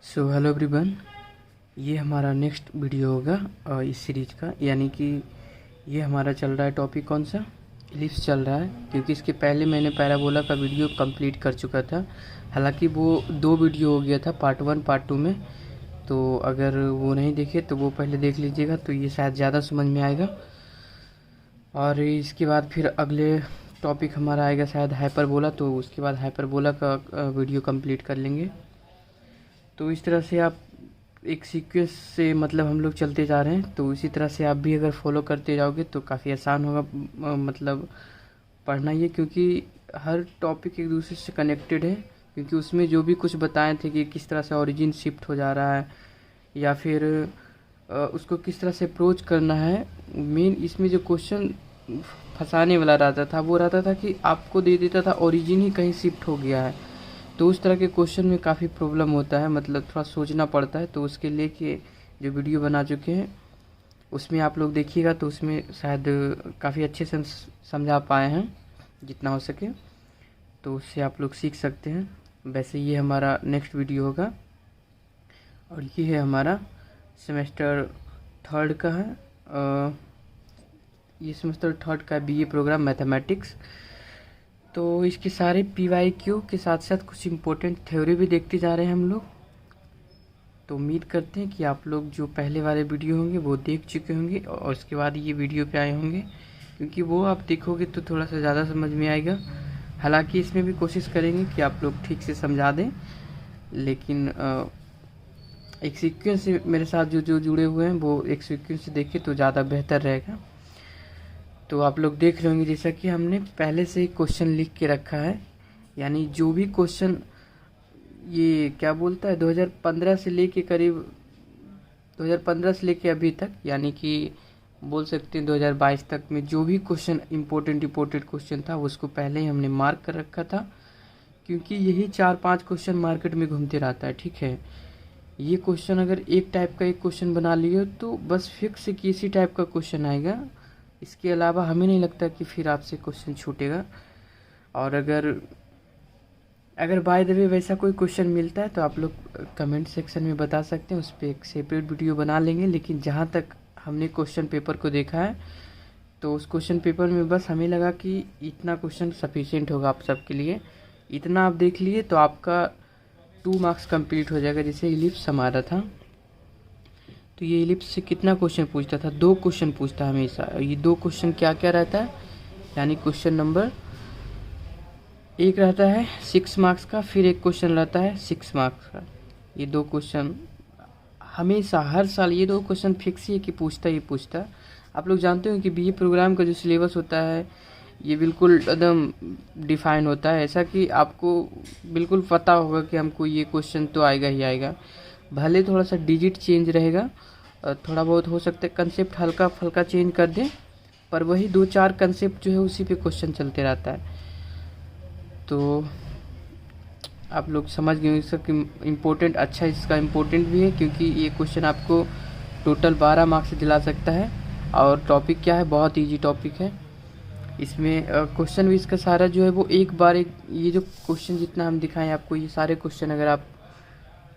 So hello everyone, ये हमारा next video होगा इस सीरीज़ का। यानी कि ये हमारा चल रहा है टॉपिक कौन सा, इलिप्स चल रहा है। क्योंकि इसके पहले मैंने पैराबोला का वीडियो कंप्लीट कर चुका था। हालांकि वो 2 वीडियो हो गया था, पार्ट 1 पार्ट 2 में। तो अगर वो नहीं देखे तो वो पहले देख लीजिएगा, तो ये शायद ज़्यादा समझ में आएगा। और इसके बाद फिर अगले टॉपिक हमारा आएगा शायद हाइपरबोला, तो उसके बाद हाइपरबोला का वीडियो कंप्लीट कर लेंगे। तो इस तरह से आप एक सीक्वेंस से मतलब हम लोग चलते जा रहे हैं। तो इसी तरह से आप भी अगर फॉलो करते जाओगे तो काफ़ी आसान होगा मतलब पढ़ना ये, क्योंकि हर टॉपिक एक दूसरे से कनेक्टेड है। क्योंकि उसमें जो भी कुछ बताए थे कि किस तरह से ओरिजिन शिफ्ट हो जा रहा है या फिर उसको किस तरह से अप्रोच करना है। मेन इसमें जो क्वेश्चन फंसाने वाला रहता था वो रहता था कि आपको दे देता था ओरिजिन ही कहीं शिफ्ट हो गया है। तो उस तरह के क्वेश्चन में काफ़ी प्रॉब्लम होता है, मतलब थोड़ा सोचना पड़ता है। तो उसके लिए कि जो वीडियो बना चुके हैं उसमें आप लोग देखिएगा, तो उसमें शायद काफ़ी अच्छे से समझा पाए हैं जितना हो सके। तो उससे आप लोग सीख सकते हैं। वैसे ये हमारा नेक्स्ट वीडियो होगा और ये है हमारा सेमेस्टर 3 का है। ये सेमेस्टर 3 का बीए प्रोग्राम मैथमेटिक्स। तो इसके सारे PYQ के साथ साथ कुछ इम्पोर्टेंट थ्योरी भी देखते जा रहे हैं हम लोग। तो उम्मीद करते हैं कि आप लोग जो पहले वाले वीडियो होंगे वो देख चुके होंगे और उसके बाद ये वीडियो पे आए होंगे, क्योंकि वो आप देखोगे तो थोड़ा सा ज़्यादा समझ में आएगा। हालांकि इसमें भी कोशिश करेंगे कि आप लोग ठीक से समझा दें, लेकिन एक सीक्वेंस से मेरे साथ जो जुड़े हुए हैं वो एक सीक्वेंस से देखें तो ज़्यादा बेहतर रहेगा। तो आप लोग देख रहे होंगे जैसा कि हमने पहले से ही क्वेश्चन लिख के रखा है। यानी जो भी क्वेश्चन ये क्या बोलता है 2015 से लेके करीब 2015 से लेके अभी तक, यानी कि बोल सकते हैं 2022 तक में जो भी क्वेश्चन इम्पोर्टेंट क्वेश्चन था उसको पहले ही हमने मार्क कर रखा था। क्योंकि यही 4-5 क्वेश्चन मार्केट में घूमते रहता है, ठीक है। ये क्वेश्चन अगर एक टाइप का एक क्वेश्चन बना लिए तो बस फिक्स कि इसी टाइप का क्वेश्चन आएगा। इसके अलावा हमें नहीं लगता कि फिर आपसे क्वेश्चन छूटेगा। और अगर बाय द वे वैसा कोई क्वेश्चन मिलता है तो आप लोग कमेंट सेक्शन में बता सकते हैं, उस पर एक सेपरेट वीडियो बना लेंगे। लेकिन जहाँ तक हमने क्वेश्चन पेपर को देखा है तो उस क्वेश्चन पेपर में बस हमें लगा कि इतना क्वेश्चन सफिशिएंट होगा आप सबके लिए। इतना आप देख लिए तो आपका 2 मार्क्स कंप्लीट हो जाएगा। जैसे इलिप्स हमारा था तो ये इलिप्स से कितना क्वेश्चन पूछता था, 2 क्वेश्चन पूछता हमेशा। ये 2 क्वेश्चन क्या क्या रहता है, यानी क्वेश्चन नंबर 1 रहता है 6 मार्क्स का, फिर एक क्वेश्चन रहता है 6 मार्क्स का। ये 2 क्वेश्चन हमेशा हर साल ये 2 क्वेश्चन फिक्स ही है कि पूछता ही पूछता। आप लोग जानते हो कि बीए प्रोग्राम का जो सिलेबस होता है ये बिल्कुल एकदम डिफाइन होता है, ऐसा कि आपको बिल्कुल पता होगा कि हमको ये क्वेश्चन तो आएगा ही आएगा। भले थोड़ा सा डिजिट चेंज रहेगा, थोड़ा बहुत हो सकता है कंसेप्ट हल्का फुल्का चेंज कर दें, पर वही 2-4 कंसेप्ट जो है उसी पे क्वेश्चन चलते रहता है। तो आप लोग समझ गए इसका इम्पोर्टेंट। अच्छा, इसका इम्पोर्टेंट भी है क्योंकि ये क्वेश्चन आपको टोटल 12 मार्क्स से दिला सकता है। और टॉपिक क्या है, बहुत ईजी टॉपिक है। इसमें क्वेश्चन भी इसका सारा जो है वो एक बार ये जो क्वेश्चन जितना हम दिखाएं आपको, ये सारे क्वेश्चन अगर आप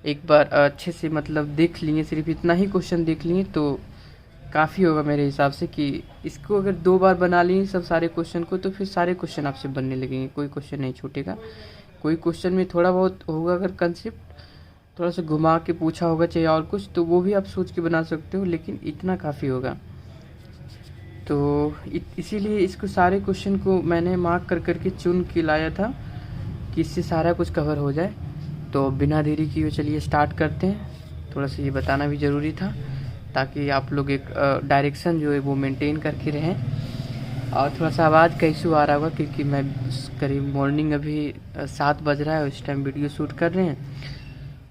एक बार अच्छे से मतलब देख लिए, सिर्फ इतना ही क्वेश्चन देख लिए तो काफ़ी होगा मेरे हिसाब से। कि इसको अगर 2 बार बना लिए सब सारे क्वेश्चन को तो फिर सारे क्वेश्चन आपसे बनने लगेंगे, कोई क्वेश्चन नहीं छूटेगा। कोई क्वेश्चन में थोड़ा बहुत होगा अगर कंसेप्ट थोड़ा सा घुमा के पूछा होगा चाहिए और कुछ, तो वो भी आप सोच के बना सकते हो, लेकिन इतना काफ़ी होगा। तो इसीलिए इसको सारे क्वेश्चन को मैंने मार्क कर करके चुन के लाया था कि इससे सारा कुछ कवर हो जाए। तो बिना देरी किए चलिए स्टार्ट करते हैं। थोड़ा सा ये बताना भी ज़रूरी था ताकि आप लोग एक डायरेक्शन जो है वो मेंटेन करके रहें। और थोड़ा सा आवाज़ का इशू आ रहा होगा क्योंकि मैं करीब मॉर्निंग अभी 7 बज रहा है, उस टाइम वीडियो शूट कर रहे हैं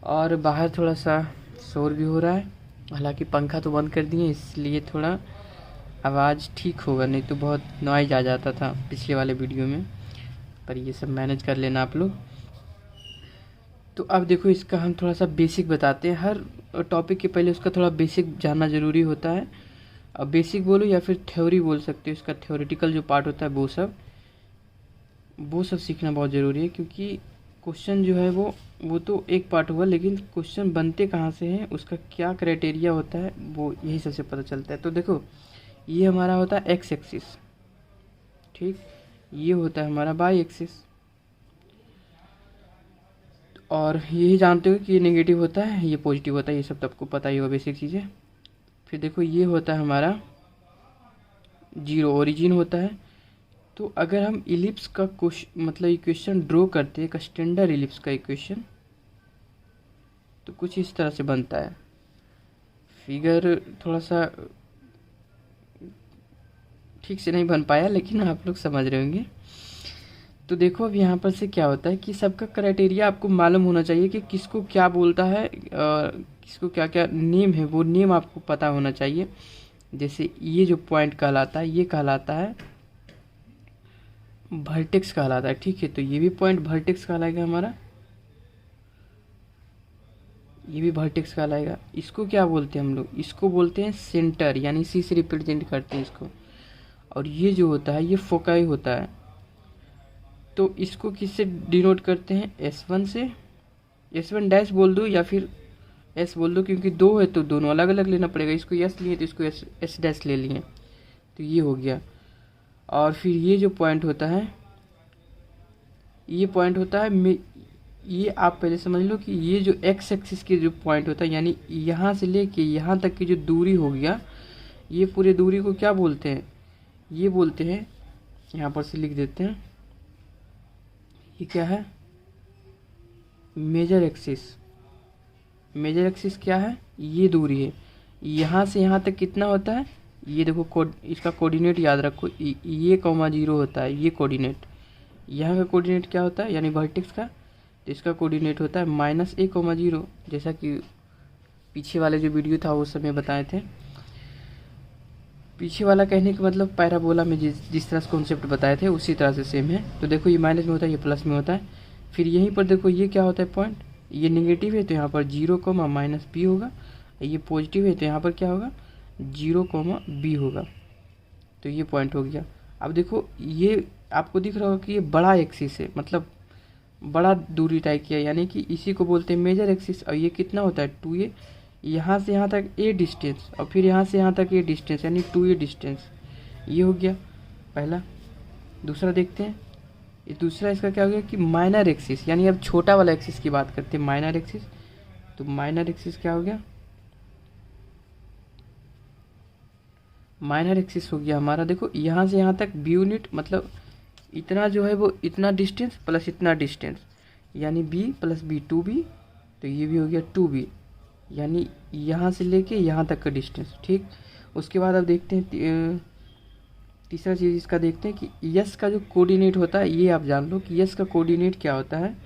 और बाहर थोड़ा सा शोर भी हो रहा है। हालांकि पंखा तो बंद कर दिए इसलिए थोड़ा आवाज़ ठीक होगा, नहीं तो बहुत नॉइज आ जाता था पिछले वाले वीडियो में। पर ये सब मैनेज कर लेना आप लोग। तो अब देखो इसका हम थोड़ा सा बेसिक बताते हैं। हर टॉपिक के पहले उसका थोड़ा बेसिक जानना ज़रूरी होता है। अब बेसिक बोलो या फिर थ्योरी बोल सकते हो, इसका थ्योरेटिकल जो पार्ट होता है वो सब सीखना बहुत ज़रूरी है। क्योंकि क्वेश्चन जो है वो वो तो एक पार्ट हुआ, लेकिन क्वेश्चन बनते कहाँ से हैं, उसका क्या क्राइटेरिया होता है, वो यही सबसे पता चलता है। तो देखो ये हमारा होता है एक्स एक्सिस, ठीक, ये होता है हमारा वाई एक्सिस, और यही जानते हो कि ये नेगेटिव होता है, ये पॉजिटिव होता है, ये सब तो आपको पता ही होगा बेसिक चीज़ें। फिर देखो ये होता है हमारा जीरो, ओरिजिन होता है। तो अगर हम इलिप्स का मतलब इक्वेशन ड्रॉ करते हैं, एक स्टैंडर्ड इलिप्स का इक्वेशन, तो कुछ इस तरह से बनता है। फिगर थोड़ा सा ठीक से नहीं बन पाया, लेकिन आप लोग समझ रहे होंगे। तो देखो अब यहाँ पर से क्या होता है कि सबका क्राइटेरिया आपको मालूम होना चाहिए कि किसको क्या बोलता है, किसको क्या क्या नेम है, वो नेम आपको पता होना चाहिए। जैसे ये जो पॉइंट कहलाता है, ये कहलाता है वर्टेक्स कहलाता है, ठीक है। तो ये भी पॉइंट वर्टेक्स कहलाएगा हमारा, ये भी वर्टेक्स कहलाएगा। इसको क्या बोलते हैं हम लोग, इसको बोलते हैं सेंटर, यानी सी से रिप्रेजेंट करते हैं इसको। और ये जो होता है ये फोकाई होता है। तो इसको किससे डिनोट करते हैं, S1 से, S1 डैश बोल दो या फिर S बोल दो, क्योंकि दो है तो दोनों अलग अलग लेना पड़ेगा। इसको S लिए तो इसको S डैश ले लिए, तो ये हो गया। और फिर ये जो पॉइंट होता है, ये पॉइंट होता है, ये आप पहले समझ लो कि ये जो एक्स एक्सिस के जो पॉइंट होता है, यानी यहाँ से लेके यहाँ तक की जो दूरी हो गया, ये पूरे दूरी को क्या बोलते हैं, ये बोलते हैं, यहाँ पर से लिख देते हैं, ये क्या है, मेजर एक्सिस। मेजर एक्सिस क्या है, ये दूरी है। यहाँ से यहाँ तक कितना होता है, ये देखो इसका कोऑर्डिनेट याद रखो, ये कॉमा जीरो होता है, ये कोऑर्डिनेट। यहाँ का कोऑर्डिनेट क्या होता है, यानी वर्टेक्स का, तो इसका कोऑर्डिनेट होता है -a,0, जैसा कि पीछे वाले जो वीडियो था उस समय बताए थे। पीछे वाला कहने का मतलब पैराबोला में जिस तरह से कॉन्सेप्ट बताए थे उसी तरह से सेम है। तो देखो ये माइनस में होता है, ये प्लस में होता है। फिर यहीं पर देखो ये क्या होता है पॉइंट, ये नेगेटिव है तो यहाँ पर 0,-b होगा, ये पॉजिटिव है तो यहाँ पर क्या होगा 0,b होगा। तो ये पॉइंट हो गया। अब देखो ये आपको दिख रहा होगा कि ये बड़ा एक्सिस है, मतलब बड़ा दूरी तय किया, यानी कि इसी को बोलते हैं मेजर एक्सिस। और ये कितना होता है 2a, यहाँ से यहाँ तक a डिस्टेंस, और फिर यहाँ से यहाँ तक a डिस्टेंस, यानी 2a डिस्टेंस। ये हो गया पहला। दूसरा देखते हैं, ये दूसरा इसका क्या हो गया कि माइनर एक्सिस, यानी अब छोटा वाला एक्सिस की बात करते हैं, माइनर एक्सिस। तो माइनर एक्सिस क्या हो गया, माइनर एक्सिस हो गया हमारा, देखो यहाँ से यहाँ तक b यूनिट, मतलब इतना जो है वो इतना डिस्टेंस प्लस इतना डिस्टेंस, यानी b प्लस b 2b, तो ये भी हो गया 2b, यानी यहाँ से लेके यहाँ तक का डिस्टेंस, ठीक। उसके बाद अब देखते हैं तीसरा चीज़ इसका देखते हैं कि यस का जो कोऑर्डिनेट होता है, ये आप जान लो कि यस का कोऑर्डिनेट क्या होता है,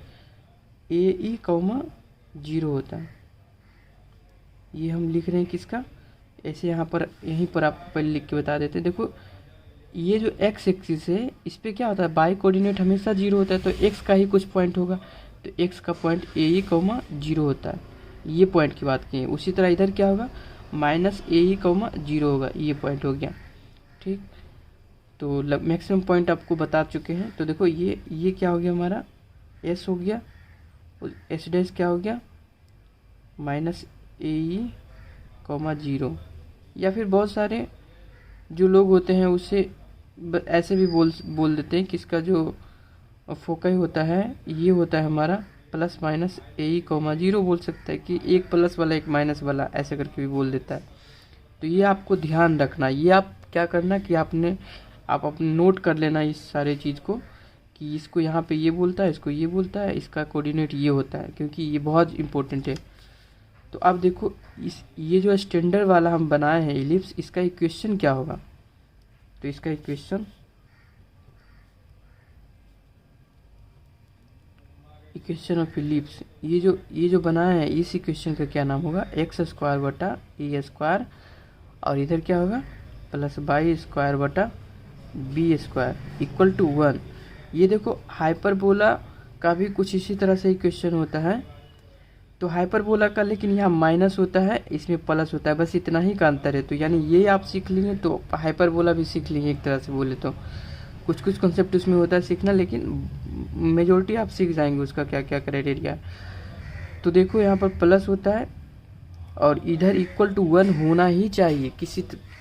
AE,0 होता है। ये हम लिख रहे हैं किसका, ऐसे यहाँ पर यहीं पर आपको पहले लिख के बता देते हैं। देखो ये जो एक्स एक्सिस है इस पर क्या होता है, बाई कोऑर्डिनेट हमेशा 0 होता है, तो एक्स का ही कुछ पॉइंट होगा, तो एक्स का पॉइंट AE,0 होता है। ये पॉइंट की बात की है। उसी तरह इधर क्या होगा, -AE,0 होगा, ये पॉइंट हो गया, ठीक। तो मैक्सिमम पॉइंट आपको बता चुके हैं। तो देखो ये क्या हो गया हमारा, S हो गया, S डैश क्या हो गया -AE,0। या फिर बहुत सारे जो लोग होते हैं उससे ऐसे भी बोल देते हैं कि इसका जो फोकस होता है ये होता है हमारा +-AE,0 बोल सकता है कि एक प्लस वाला एक माइनस वाला, ऐसे करके भी बोल देता है। तो ये आपको ध्यान रखना, ये आप क्या करना कि आप अपने नोट कर लेना इस सारे चीज़ को, कि इसको यहाँ पे ये बोलता है, इसको ये बोलता है, इसका कोऑर्डिनेट ये होता है, क्योंकि ये बहुत इंपॉर्टेंट है। तो अब देखो ये जो स्टैंडर्ड वाला हम बनाए हैं इलिप्स, इसका इक्वेशन क्या होगा, तो इसका इक्वेशन ऑफ इलिप्स, ये जो बनाया है इस इक्वेशन का क्या नाम होगा, x² और इधर क्या होगा +y² = 1। ये देखो हाइपरबोला का भी कुछ इसी तरह से इक्वेशन होता है। तो हाइपरबोला का लेकिन यहाँ माइनस होता है, इसमें प्लस होता है, बस इतना ही का अंतर है। तो यानी ये आप सीख लेंगे तो हाइपरबोला भी सीख लेंगे, एक तरह से बोले तो कुछ कॉन्सेप्ट उसमें होता है सीखना, लेकिन मेजोरिटी आप सीख जाएंगे उसका क्या क्या क्राइटेरिया। तो देखो यहाँ पर प्लस होता है और इधर इक्वल टू 1 होना ही चाहिए,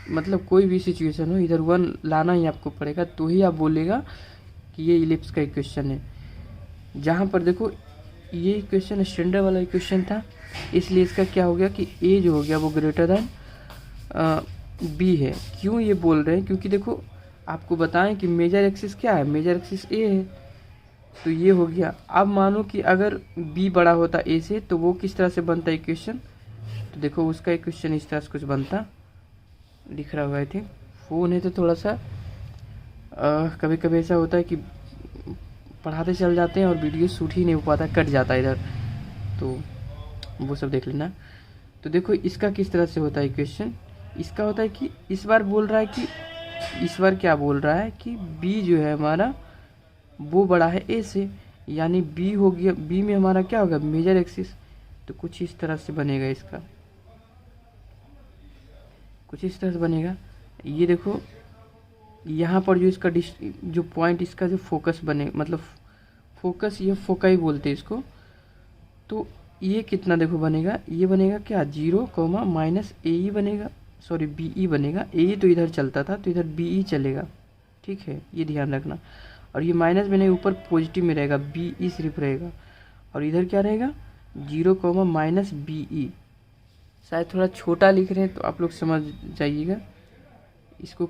मतलब कोई भी सिचुएशन हो इधर 1 लाना ही आपको पड़ेगा, तो ही आप बोलेगा कि ये इलिप्स का इक्वेशन है। जहाँ पर देखो ये इक्वेशन स्टैंडर्ड वाला इक्वेशन था, इसलिए इसका क्या हो गया कि ए जो हो गया वो ग्रेटर दैन बी है। क्यों ये बोल रहे हैं, क्योंकि देखो आपको बताएं कि मेजर एक्सिस क्या है, मेजर एक्सिस ए है, तो ये हो गया। अब मानो कि अगर बी बड़ा होता ए से तो वो किस तरह से बनता इक्वेशन, तो देखो उसका इक्वेशन इस तरह से कुछ बनता, दिख रहा होगा आई थिंक। फ़ोन है तो थोड़ा सा कभी कभी ऐसा होता है कि पढ़ाते चल जाते हैं और वीडियो शूट ही नहीं हो पाता, कट जाता है इधर, तो वो सब देख लेना। तो देखो इसका किस तरह से होता है इक्वेशन, इसका होता है कि इस बार बोल रहा है कि इस बार क्या बोल रहा है कि बी जो है हमारा वो बड़ा है ए से, यानी बी हो गया, बी में हमारा क्या होगा मेजर एक्सिस, तो कुछ इस तरह से बनेगा, इसका कुछ इस तरह से बनेगा। ये देखो यहाँ पर जो इसका जो पॉइंट इसका जो फोकस बने, मतलब फोकस ये फोकाई बोलते हैं इसको, तो ये कितना देखो बनेगा, ये बनेगा क्या 0, माइनस ए ई बनेगा, सॉरी बी ई बनेगा। ए तो इधर चलता था तो इधर बी ई चलेगा, ठीक है, ये ध्यान रखना। और ये माइनस बनेगा ऊपर पॉजिटिव में रहेगा, बी ई सिर्फ रहेगा, और इधर क्या रहेगा 0, माइनस बी ई। शायद थोड़ा छोटा लिख रहे हैं तो आप लोग समझ जाइएगा। इसको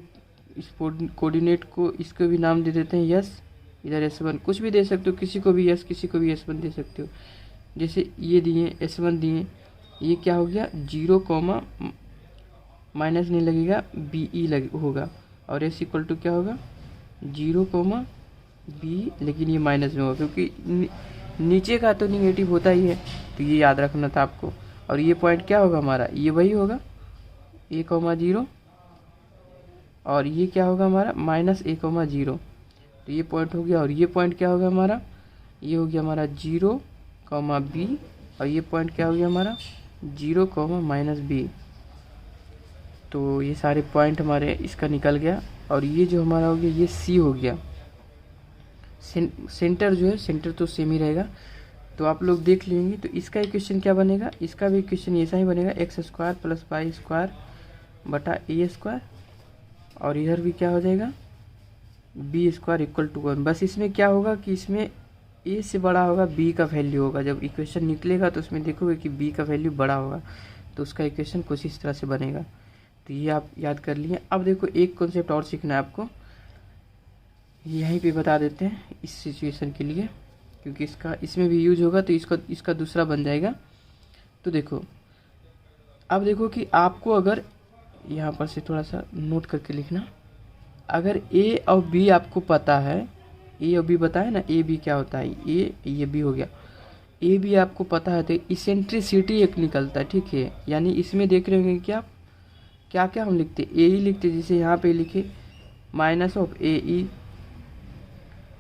इस कोऑर्डिनेट को इसको भी नाम दे देते हैं यस, इधर S1 कुछ भी दे सकते हो, किसी को भी यस किसी को भी S1 दे सकते हो। जैसे ये दिए S1 दिए, ये क्या हो गया 0, माइनस नहीं लगेगा बी ई होगा, और S इक्वल टू क्या होगा 0, बी, लेकिन ये माइनस में होगा क्योंकि नीचे का तो निगेटिव होता ही है, तो ये याद रखना था आपको। और ये पॉइंट क्या होगा हमारा, ये वही होगा A, 0, और ये क्या होगा हमारा माइनस A, 0, तो ये पॉइंट हो गया। और ये पॉइंट क्या होगा हमारा, ये हो गया हमारा 0, बी, और ये पॉइंट क्या हो गया हमारा 0, माइनस बी। तो ये सारे पॉइंट हमारे इसका निकल गया। और ये जो हमारा हो गया ये सी हो गया। सेंटर जो है, सेंटर तो सेम ही रहेगा, तो आप लोग देख लेंगे। तो इसका इक्वेशन क्या बनेगा, इसका भी इक्वेशन ऐसा ही बनेगा x² + y² बटा a², और इधर भी क्या हो जाएगा b² = 1। बस इसमें क्या होगा कि इसमें a से बड़ा होगा b का वैल्यू होगा, जब इक्वेशन निकलेगा तो उसमें देखोगे कि b का वैल्यू बड़ा होगा, तो उसका इक्वेशन कुछ इस तरह से बनेगा। तो ये आप याद कर लिए। अब देखो एक कॉन्सेप्ट और सीखना है आपको, यहीं पे बता देते हैं इस सिचुएशन के लिए, क्योंकि इसमें भी यूज होगा, तो इसका दूसरा बन जाएगा। तो देखो अब देखो कि आपको अगर यहाँ पर से थोड़ा सा नोट करके लिखना, अगर ए और बी आपको पता है, ए और बी बताए ना, ए बी क्या होता है, ये बी हो गया, ए बी आपको पता है, तो इसेंट्रिसिटी एक निकलता है, ठीक है। यानी इसमें देख रहे होंगे कि आप क्या क्या हम लिखते, ए ई लिखते, जैसे यहाँ पे लिखे माइनस ऑफ ए ई,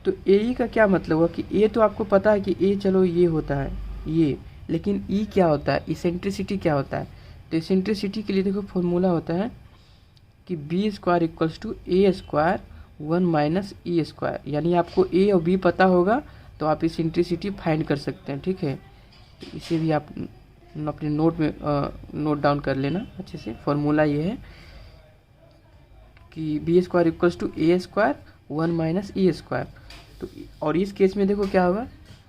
तो ए ई का क्या मतलब हुआ कि ए तो आपको पता है कि ए चलो ये होता है ये, लेकिन ई क्या होता है, इसेंट्रिसिटी क्या होता है। तो इसेंट्रिसिटी के लिए देखो फॉर्मूला होता है कि b² = a² 1 - e², यानी आपको ए और बी पता होगा तो आप इसेंट्रिसिटी फाइंड कर सकते हैं, ठीक है। तो इसे भी आप अपने नोट में नोट डाउन कर लेना अच्छे से। फॉर्मूला ये है कि b² = a² 1 - e²। तो और इस केस में देखो क्या होगा,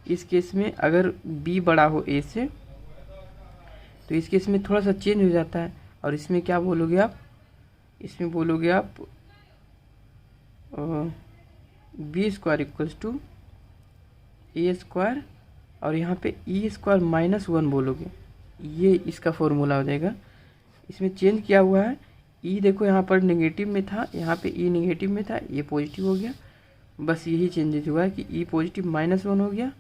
इस केस में अगर b बड़ा हो a से तो इस केस में थोड़ा सा चेंज हो जाता है, और इसमें क्या बोलोगे आप, इसमें बोलोगे आप b² = a², और यहाँ पे e² -1 बोलोगे, ये इसका फॉर्मूला हो जाएगा। इसमें चेंज किया हुआ है, e देखो यहाँ पर नेगेटिव में था, यहाँ पे e नेगेटिव में था, ये पॉजिटिव हो गया, बस यही चेंजेस हुआ है कि e पॉजिटिव -1 हो गया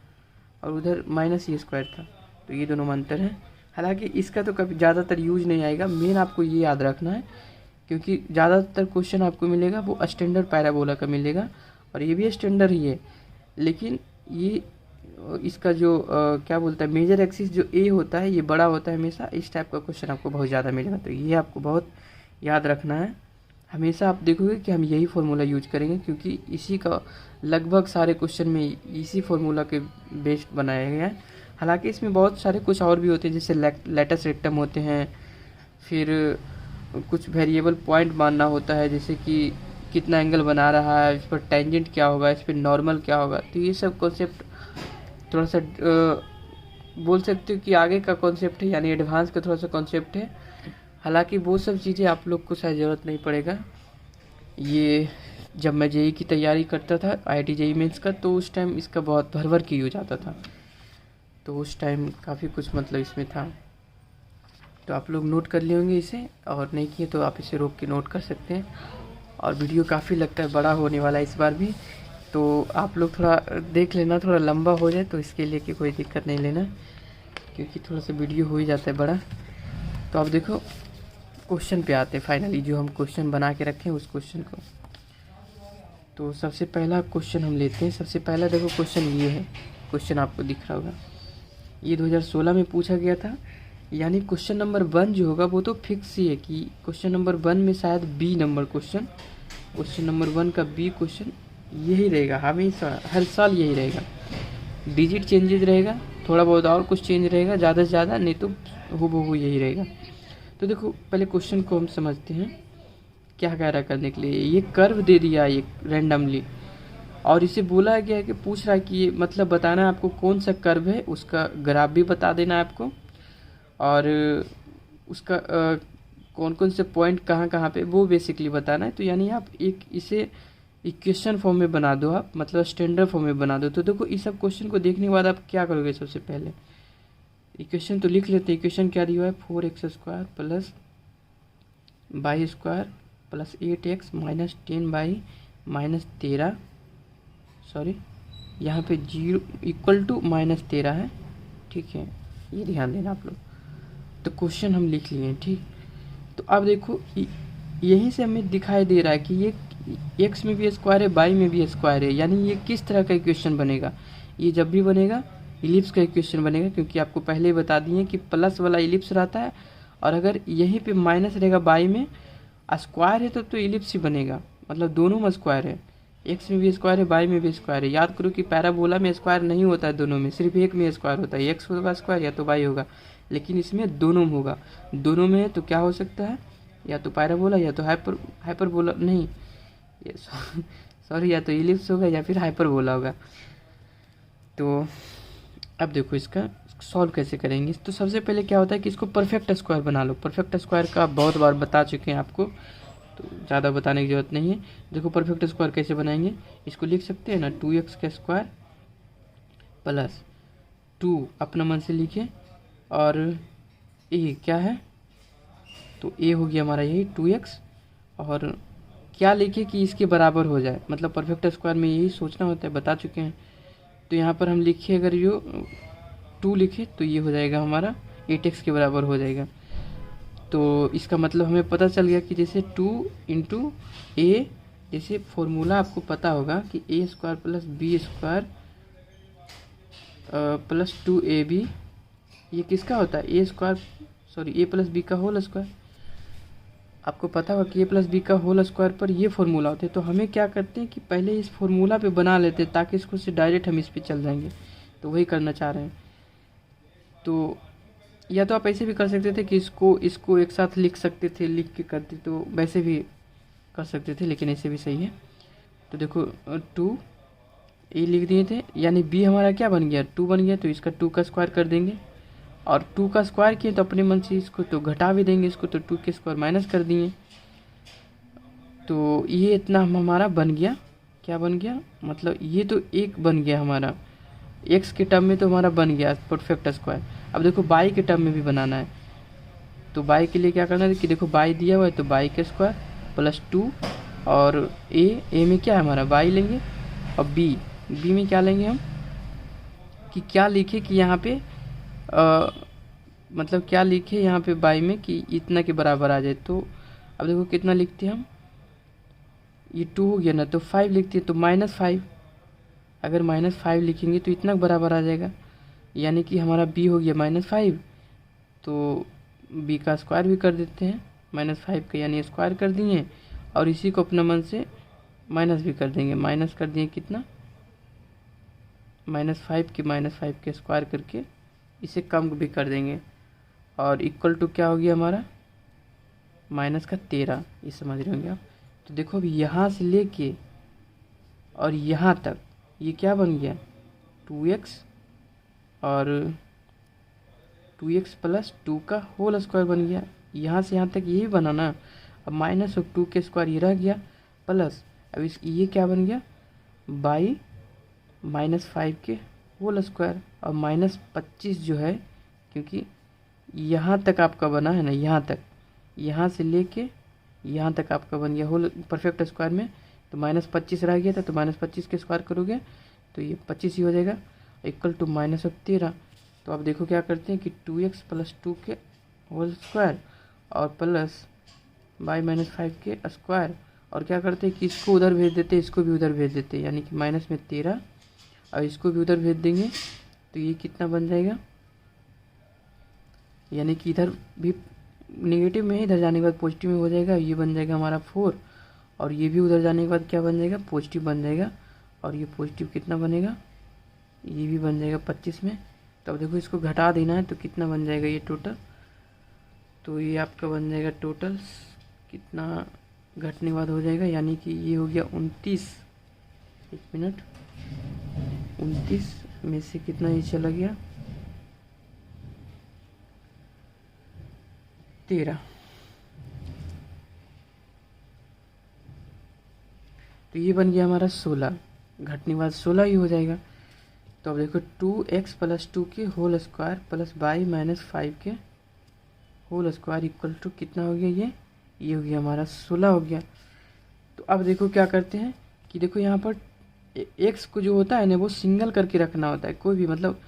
और उधर -e² था, तो ये दोनों में अंतर है। हालांकि इसका तो कभी ज़्यादातर यूज नहीं आएगा, मेन आपको ये याद रखना है, क्योंकि ज़्यादातर क्वेश्चन आपको मिलेगा वो स्टैंडर्ड पैराबोला का मिलेगा, और ये भी स्टैंडर्ड ही है, लेकिन ये इसका जो क्या बोलता है मेजर एक्सिस जो ए होता है ये बड़ा होता है हमेशा, इस टाइप का क्वेश्चन आपको बहुत ज़्यादा मिलेगा, तो ये आपको बहुत याद रखना है। हमेशा आप देखोगे कि हम यही फार्मूला यूज करेंगे, क्योंकि इसी का लगभग सारे क्वेश्चन में इसी फार्मूला के बेस्ड बनाया गया है। हालांकि इसमें बहुत सारे कुछ और भी होते हैं, जैसे लेटस रेक्टम होते हैं, फिर कुछ वेरिएबल पॉइंट मानना होता है, जैसे कि कितना एंगल बना रहा है, इस पर टेंजेंट क्या होगा, इस पर नॉर्मल क्या होगा। तो ये सब कॉन्सेप्ट थोड़ा सा बोल सकते हो कि आगे का कॉन्सेप्ट है, यानी एडवांस का थोड़ा सा कॉन्सेप्ट है। हालांकि वो सब चीज़ें आप लोग को शायद ज़रूरत नहीं पड़ेगा। ये जब मैं जेई की तैयारी करता था, आईआईटी जेई मेंस का, तो उस टाइम इसका बहुत भर के यूज आता था, तो उस टाइम काफ़ी कुछ मतलब इसमें था। तो आप लोग नोट कर लिए होंगे इसे, और नहीं किए तो आप इसे रोक के नोट कर सकते हैं। और वीडियो काफ़ी लगता है बड़ा होने वाला है इस बार भी, तो आप लोग थोड़ा देख लेना, थोड़ा लंबा हो जाए तो इसके लिए कि कोई दिक्कत नहीं लेना, क्योंकि थोड़ा सा वीडियो हो ही जाता है बड़ा। तो आप देखो क्वेश्चन पे आते हैं फाइनली, जो हम क्वेश्चन बना के रखे हैं उस क्वेश्चन को। तो सबसे पहला क्वेश्चन हम लेते हैं। सबसे पहला देखो क्वेश्चन ये है, क्वेश्चन आपको दिख रहा होगा, ये 2016 में पूछा गया था। यानी क्वेश्चन नंबर 1 जो होगा वो तो फिक्स ही है कि क्वेश्चन नंबर 1 में शायद बी नंबर क्वेश्चन नंबर 1 का बी क्वेश्चन यही रहेगा, हमेशा हर साल यही रहेगा। डिजिट चेंजेज रहेगा, थोड़ा बहुत और कुछ चेंज रहेगा, ज़्यादा से ज़्यादा, नहीं तो हूबहू यही रहेगा। तो देखो पहले क्वेश्चन को हम समझते हैं क्या कह रहा है करने के लिए। ये कर्व दे दिया है एक रैंडमली, और इसे बोला गया है कि पूछ रहा है कि ये मतलब बताना है आपको कौन सा कर्व है, उसका ग्राफ भी बता देना है आपको, और उसका कौन कौन से पॉइंट कहाँ कहाँ पे वो बेसिकली बताना है। तो यानी आप एक इसे इक्वेशन फॉर्म में बना दो, आप मतलब स्टैंडर्ड फॉर्म में बना दो। तो देखो इस सब क्वेश्चन को देखने के बाद आप क्या करोगे, सबसे पहले इक्वेशन तो लिख लेते हैं। इक्वेशन क्या दिया है, 4x² plus y² plus 8x minus 10y-13, sorry यहाँ पे 0 इक्वल टू -13 है, ठीक है, ये ध्यान देना आप लोग। तो क्वेश्चन हम लिख लिए, ठीक। तो अब देखो यहीं से हमें दिखाई दे रहा है कि ये x में भी स्क्वायर है, y में भी स्क्वायर है, यानी ये किस तरह का इक्वेशन बनेगा। ये जब भी बनेगा इलिप्स का इक्वेशन बनेगा, क्योंकि आपको पहले ही बता दिए कि प्लस वाला इलिप्स रहता है, और अगर यहीं पे माइनस रहेगा y में, स्क्वायर है तो इलिप्स ही बनेगा, मतलब दोनों में स्क्वायर है, x में भी स्क्वायर है, y में भी स्क्वायर है। याद करो कि पैराबोला में स्क्वायर नहीं होता है, दोनों में सिर्फ एक में स्क्वायर होता है, x होगा स्क्वायर या तो y होगा, लेकिन इसमें दोनों में होगा। दोनों में है तो क्या हो सकता है, या तो पैराबोला या तो हाइपरबोला, नहीं सॉरी, या तो इलिप्स होगा या फिर हाइपरबोला होगा। तो अब देखो इसका सॉल्व कैसे करेंगे। तो सबसे पहले क्या होता है कि इसको परफेक्ट स्क्वायर बना लो। परफेक्ट स्क्वायर का बहुत बार बता चुके हैं आपको, तो ज़्यादा बताने की ज़रूरत नहीं है। देखो परफेक्ट स्क्वायर कैसे बनाएंगे, इसको लिख सकते हैं ना, 2x² प्लस 2 अपना मन से लिखे, और ए क्या है, तो ए हो गया हमारा यही 2x, और क्या लिखे कि इसके बराबर हो जाए, मतलब परफेक्ट स्क्वायर में यही सोचना होता है, बता चुके हैं। तो यहाँ पर हम लिखे, अगर यो 2 लिखे तो ये हो जाएगा हमारा 8x के बराबर हो जाएगा। तो इसका मतलब हमें पता चल गया कि जैसे 2 इंटू ए, जैसे फॉर्मूला आपको पता होगा कि a² plus b² plus 2ab, ये किसका होता है, a प्लस बी का होल स्क्वायर। आपको पता होगा कि a प्लस बी का होल स्क्वायर पर ये फॉर्मूला होते हैं। तो हमें क्या करते हैं कि पहले इस फॉर्मूला पे बना लेते हैं, ताकि इसको से डायरेक्ट हम इस पे चल जाएंगे। तो वही करना चाह रहे हैं। तो या तो आप ऐसे भी कर सकते थे कि इसको एक साथ लिख सकते थे, लिख के करते तो वैसे भी कर सकते थे, लेकिन ऐसे भी सही है। तो देखो 2 ए लिख दिए थे, यानी बी हमारा क्या बन गया, 2 बन गया, तो इसका 2 का स्क्वायर कर देंगे, और 2 का स्क्वायर किए तो अपने मन से इसको तो घटा भी देंगे, इसको तो 2 के स्क्वायर माइनस कर दिए। तो ये इतना हमारा बन गया, क्या बन गया, मतलब ये तो एक बन गया हमारा, x के टर्म में तो हमारा बन गया परफेक्ट स्क्वायर। अब देखो y के टर्म में भी बनाना है, तो y के लिए क्या करना है कि देखो y दिया हुआ है, तो y के स्क्वायर प्लस 2, और a में क्या है हमारा y लेंगे, और b में क्या लेंगे हम, कि क्या लिखे कि यहाँ पे मतलब क्या लिखे यहाँ पे y में कि इतना के बराबर आ जाए। तो अब देखो कितना लिखते हैं हम, ये 2 हो गया ना, तो 5 लिखते हैं, तो -5, अगर -5 लिखेंगे तो इतना बराबर आ जाएगा, यानी कि हमारा b हो गया -5, तो b का स्क्वायर भी कर देते हैं, -5 का यानी स्क्वायर कर दिए, और इसी को अपना मन से माइनस भी कर देंगे, माइनस कर दिए कितना, -5 के स्क्वायर करके इसे कम भी कर देंगे, और इक्वल टू क्या हो गया हमारा माइनस का 13, ये समझ रहे होंगे आप। तो देखो अभी यहाँ से लेके और यहाँ तक ये क्या बन गया 2x, और 2x प्लस 2 का होल स्क्वायर बन गया। यहाँ से यहाँ तक यही बना ना। अब माइनस ऑफ 2 के स्क्वायर ये रह गया, प्लस अब इस ये क्या बन गया बाई -5 के होल स्क्वायर, और -25 जो है, क्योंकि यहाँ तक आपका बना है ना, यहाँ तक, यहाँ से लेके यहाँ तक आपका बन गया होल परफेक्ट स्क्वायर में, तो -25 रह गया था, तो -25 के स्क्वायर करोगे तो ये 25 ही हो जाएगा, इक्वल टू -13। तो आप देखो क्या करते हैं कि 2x प्लस 2 के होल स्क्वायर और प्लस बाई -5 के स्क्वायर, और क्या करते हैं कि इसको उधर भेज देते हैं, इसको भी उधर भेज देते हैं, यानी कि -13, और इसको भी उधर भेज देंगे तो ये कितना बन जाएगा, यानी कि इधर भी नेगेटिव में है, इधर जाने के बाद पॉजिटिव में हो जाएगा, ये बन जाएगा हमारा 4, और ये भी उधर जाने के बाद क्या बन जाएगा पॉजिटिव बन जाएगा, और ये पॉजिटिव कितना बनेगा ये भी बन जाएगा 25 में। तो अब देखो इसको घटा देना है तो कितना बन जाएगा ये टोटल, तो ये आपका बन जाएगा टोटल कितना घटने बाद हो जाएगा, यानी कि ये हो गया 29, 1 मिनट, 29 में से कितना ये चला गया 13, तो ये बन गया हमारा 16, घटने बाद 16 ही हो जाएगा। तो अब देखो 2x प्लस 2 के होल स्क्वायर प्लस बाई -5 के होल स्क्वायर इक्वल टू कितना हो गया ये हो गया हमारा 16 हो गया। तो अब देखो क्या करते हैं कि देखो यहाँ पर x को जो होता है ना वो सिंगल करके रखना होता है, कोई भी मतलब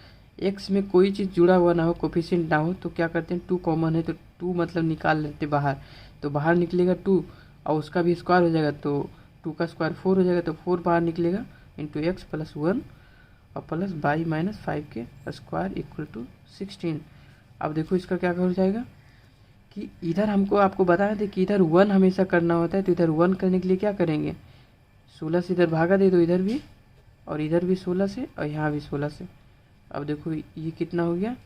x में कोई चीज़ जुड़ा हुआ ना हो, कोफिशिएंट ना हो, तो क्या करते हैं 2 कॉमन है तो 2 मतलब निकाल लेते बाहर, तो बाहर निकलेगा 2 और उसका भी स्क्वायर हो जाएगा, तो 2 का स्क्वायर 4 हो जाएगा, तो 4 बाहर निकलेगा इंटू x प्लस 1 और प्लस बाई -5 के स्क्वायर इक्वल टू 16। अब देखो इसका क्या हो जाएगा कि इधर हमको आपको बताए थे कि इधर 1 हमेशा करना होता है, तो इधर 1 करने के लिए क्या करेंगे 16 से इधर भागा दे दो, इधर भी और इधर भी 16 से और यहाँ भी 16 से। अब देखो ये कितना हो गया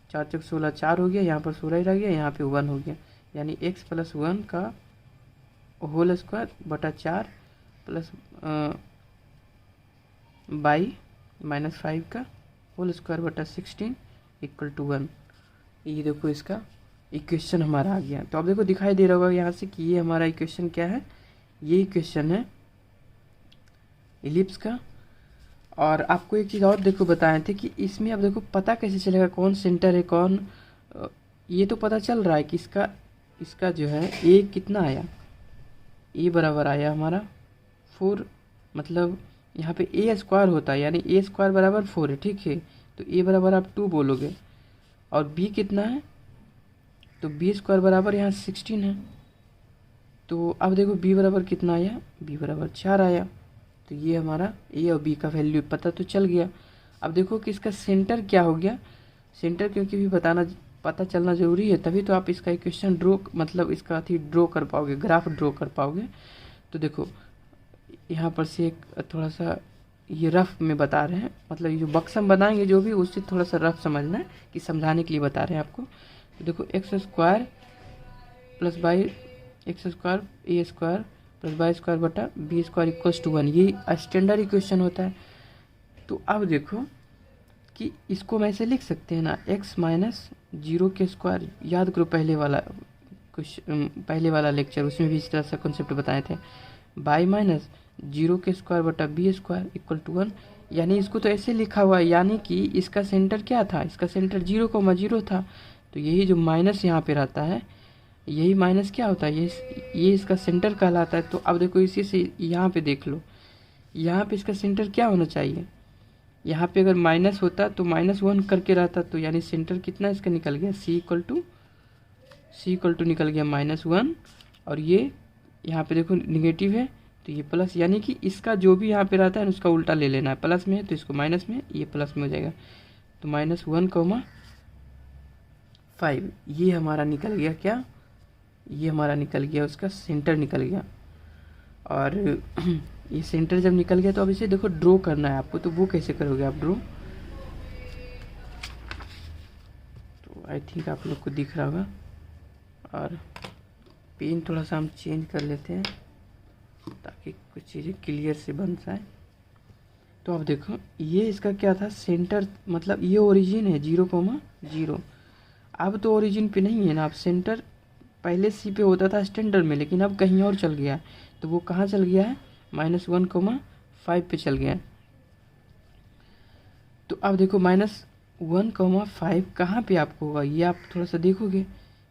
4 चौक 16 4 हो गया, यहाँ पर 16 ही रह गया, यहाँ पे 1 हो गया, यानी x प्लस 1 का होल स्क्वायर बटा 4 प्लस बाई -5 का होल स्क्वायर बटा 16 इक्वल टू 1। ये देखो इसका इक्वेशन हमारा आ गया। तो अब देखो दिखाई दे रहा होगा यहाँ से कि ये हमारा इक्वेशन क्या है, ये इक्वेशन है इलिप्स का। और आपको एक चीज़ और देखो बताए थे कि इसमें अब देखो पता कैसे चलेगा कौन सेंटर है कौन, ये तो पता चल रहा है कि इसका जो है ए कितना आया, ए बराबर आया हमारा 4, मतलब यहाँ पे ए स्क्वायर होता है, यानी ए स्क्वायर बराबर 4 है, ठीक है, तो ए बराबर आप 2 बोलोगे, और बी कितना है तो बी स्क्वायर बराबर यहाँ 16 है। तो अब देखो बी बराबर कितना आया, बी बराबर 4 आया, तो ये हमारा ए और बी का वैल्यू पता तो चल गया। अब देखो कि इसका सेंटर क्या हो गया, सेंटर क्योंकि भी पता चलना ज़रूरी है, तभी तो आप इसका इक्वेशन ड्रॉ मतलब इसका ड्रॉ कर पाओगे, ग्राफ ड्रॉ कर पाओगे। तो देखो यहाँ पर से एक थोड़ा सा ये रफ में बता रहे हैं, मतलब ये जो बक्सम बनाएंगे जो भी उससे थोड़ा सा रफ समझना है कि समझाने के लिए बता रहे हैं आपको। तो देखो x square plus by x square A square plus by square बटा बी स्क्वायर इक्वल्स टू 1, ये स्टैंडर्ड इक्वेशन होता है। तो अब देखो कि इसको मैं ऐसे लिख सकते हैं ना, x माइनस 0 के स्क्वायर, याद करो पहले वाला लेक्चर, उसमें भी इस तरह से कॉन्सेप्ट बताए थे, बाई माइनस 0 के स्क्वायर बटा बी स्क्वायर इक्वल टू 1, यानी इसको तो ऐसे लिखा हुआ है, यानी कि इसका सेंटर क्या था, इसका सेंटर 0,0 था, तो यही जो माइनस यहाँ पे रहता है, यही माइनस क्या होता है, ये इसका सेंटर कहलाता है। तो अब देखो इसी से यहाँ पे देख लो, यहाँ पे इसका सेंटर क्या होना चाहिए, यहाँ पे अगर माइनस होता तो -1 करके रहता, तो यानी सेंटर कितना इसका निकल गया c इक्वल टू निकल गया -1, और ये यहाँ पे देखो निगेटिव है तो ये प्लस, यानी कि इसका जो भी यहाँ पे रहता है उसका उल्टा ले लेना है, प्लस में है तो इसको माइनस में, ये प्लस में हो जाएगा, तो -1,5 ये हमारा निकल गया क्या, ये हमारा निकल गया उसका सेंटर निकल गया। और ये सेंटर जब निकल गया तो अब इसे देखो ड्रॉ करना है आपको, तो वो कैसे करोगे आप ड्रॉ, आई थिंक आप लोग को दिख रहा होगा। और पेन थोड़ा सा हम चेंज कर लेते हैं ताकि कुछ चीज़ें क्लियर से बन जाए। तो अब देखो ये इसका क्या था, सेंटर, मतलब ये ओरिजिन है 0,0। अब तो ओरिजिन पे नहीं है ना, अब सेंटर पहले सी पे होता था स्टैंडर्ड में, लेकिन अब कहीं और चल गया। तो वो कहाँ चल गया है, -1,5 पे चल गया। तो अब देखो -1,5 कहाँ पे आपको होगा, ये आप थोड़ा सा देखोगे